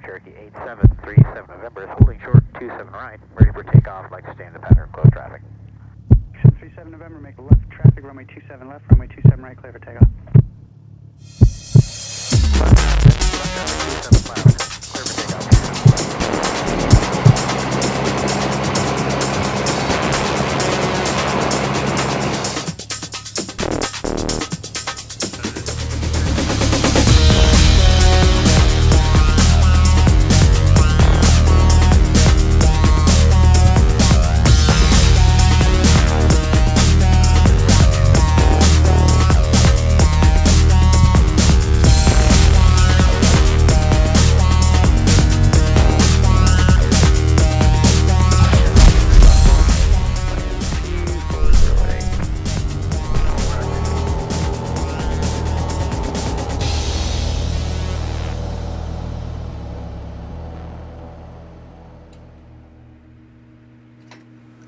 Tower, Cherokee 8737 November is holding short 27 right, ready for takeoff, like to stay in the pattern, close traffic. 37 November, make a left traffic, runway 27 left, runway 27 right, clear for takeoff. Left traffic, 27 left, clear for takeoff.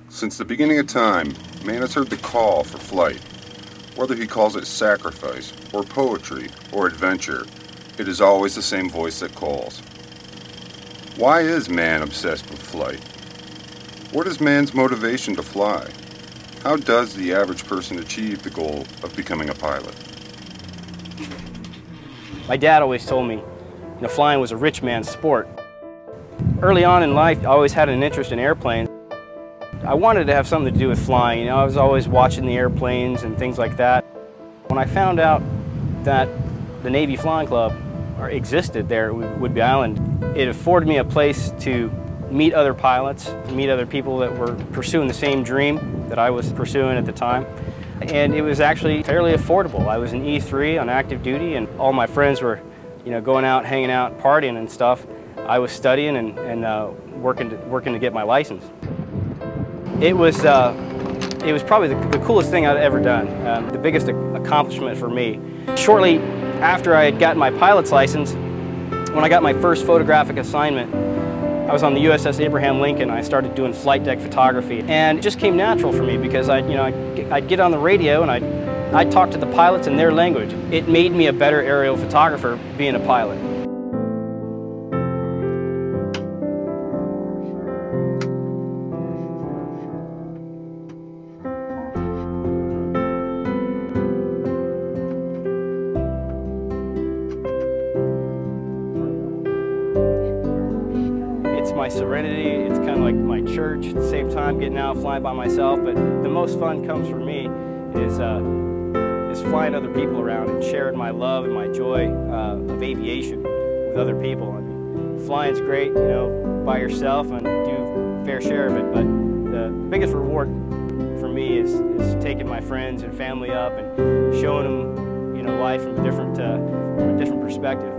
Since the beginning of time, man has heard the call for flight. Whether he calls it sacrifice, or poetry, or adventure, it is always the same voice that calls. Why is man obsessed with flight? What is man's motivation to fly? How does the average person achieve the goal of becoming a pilot? My dad always told me, flying was a rich man's sport. Early on in life, I always had an interest in airplanes. I wanted to have something to do with flying. I was always watching the airplanes and things like that. When I found out that the Navy Flying Club existed there at Whidbey Island, it afforded me a place to meet other pilots, meet other people that were pursuing the same dream that I was pursuing at the time. And it was actually fairly affordable. I was an E3 on active duty, and all my friends were going out, hanging out, partying and stuff. I was studying and working to get my license. It was probably the coolest thing I'd ever done, the biggest accomplishment for me. Shortly after I had gotten my pilot's license, when I got my first photographic assignment, I was on the USS Abraham Lincoln. I started doing flight deck photography, and it just came natural for me because I'd get on the radio and I'd talk to the pilots in their language. It made me a better aerial photographer being a pilot. It's my serenity, it's kind of like my church at the same time, getting out flying by myself, but the most fun comes for me is flying other people around and sharing my love and my joy of aviation with other people. I mean, flying's great, by yourself and do a fair share of it, but the biggest reward for me is taking my friends and family up and showing them, life from a different perspective.